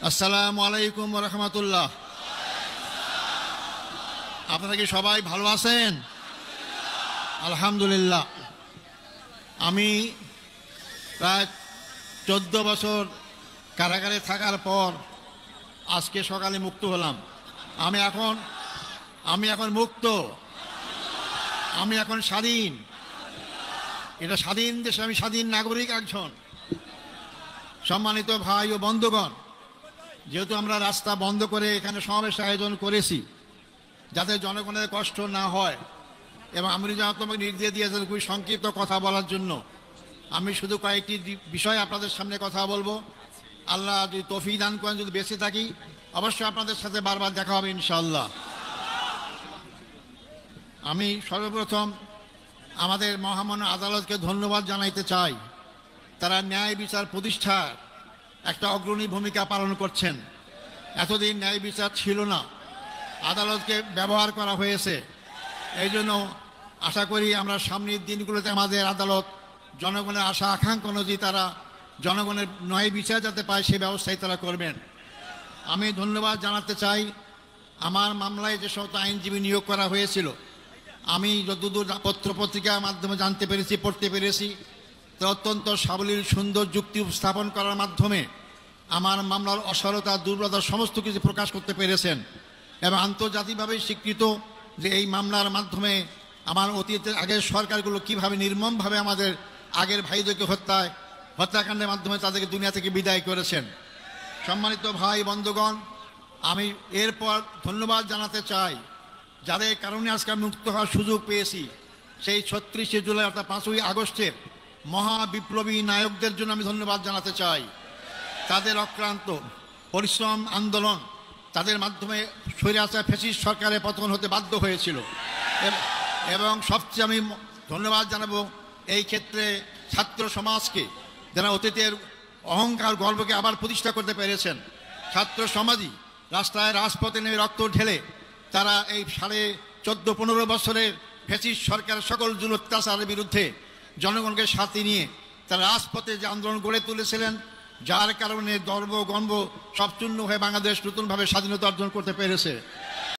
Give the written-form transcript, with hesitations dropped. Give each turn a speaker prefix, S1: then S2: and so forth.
S1: আসসালামু আলাইকুম ওয়া রাহমাতুল্লাহ। আপনারা কি সবাই ভালো আছেন? আলহামদুলিল্লাহ। আমি প্রায় 14 বছর কারাগারে থাকার পর আজকে সকালে মুক্ত হলাম। আমি এখন মুক্ত, আমি এখন স্বাধীন। এটা স্বাধীন দেশে আমি স্বাধীন নাগরিক একজন। সম্মানিত ভাই ও বন্ধুগণ, যেহেতু আমরা রাস্তা বন্ধ করে এখানে সমাবেশ আয়োজন করেছি যাতে জনগণের কষ্ট না হয়, এবং আমি তোমাকে নির্দেশ দিয়েছেন খুবই সংক্ষিপ্ত কথা বলার জন্য, আমি শুধু কয়েকটি বিষয় আপনাদের সামনে কথা বলবো। আল্লাহ যদি তৌফিক দান করেন, যদি বেঁচে থাকি অবশ্যই আপনাদের সাথে বারবার দেখা হবে ইনশাআল্লাহ। আমি সর্বপ্রথম আমাদের মহামান্য আদালতকে ধন্যবাদ জানাইতে চাই। তারা ন্যায় বিচার প্রতিষ্ঠার একটা অগ্রণী ভূমিকা পালন করছেন। এতদিন ন্যায় বিচার ছিল না, আদালতকে ব্যবহার করা হয়েছে। এই জন্য আশা করি আমরা সামনের দিনগুলোতে আমাদের আদালত জনগণের আশা আকাঙ্ক্ষা অনুযায়ী তারা জনগণের ন্যায় বিচার যাতে পায় সেই ব্যবস্থাই তারা করবেন। আমি ধন্যবাদ জানাতে চাই আমার মামলায় যে সমস্ত আইনজীবী নিয়োগ করা হয়েছিল, আমি যতদূর পত্রপত্রিকার মাধ্যমে জানতে পেরেছি, পড়তে পেরেছি, তো অত্যন্ত সাবলীল সুন্দর যুক্তি উপস্থাপন করার মাধ্যমে আমার মামলার অসারতা, দুর্বলতা সমস্ত কিছু প্রকাশ করতে পেরেছেন। এবং আন্তর্জাতিকভাবে স্বীকৃত যে এই মামলার মাধ্যমে আমার অতীতের আগের সরকারগুলো কীভাবে নির্মমভাবে আমাদের আগের ভাইদেরকে হত্যাকাণ্ডের মাধ্যমে তাদেরকে দুনিয়া থেকে বিদায় করেছেন। সম্মানিত ভাই বন্ধুগণ, আমি এরপর ধন্যবাদ জানাতে চাই যাদের কারণে আজকে মুক্ত হওয়ার সুযোগ পেয়েছি। সেই 36শে জুলাই অর্থাৎ 5ই আগস্টের মহাবিপ্লবী নায়কদের জন্য আমি ধন্যবাদ জানাতে চাই। তাদের অক্লান্ত পরিশ্রম, আন্দোলন, তাদের মাধ্যমে স্বৈরাচার ফ্যাসিস্ট সরকারের পতন হতে বাধ্য হয়েছিল। এবং সবচেয়ে আমি ধন্যবাদ জানাবো এই ক্ষেত্রে ছাত্র সমাজকে, যারা অতীতের অহংকার গর্বকে আবার প্রতিষ্ঠা করতে পেরেছেন। ছাত্র সমাজই রাজপথে নেমে রক্ত ঢেলে তারা এই 14.5 বছরের ফ্যাসিস্ট সরকারের সকল জুল অত্যাচারের বিরুদ্ধে জনগণকে সাথে নিয়ে তারা রাজপথে যে আন্দোলন গড়ে তুলেছিলেন, যার কারণে গর্ব গম্ভ সব চূর্ণ হয়ে বাংলাদেশ নতুনভাবে স্বাধীনতা অর্জন করতে পেরেছে।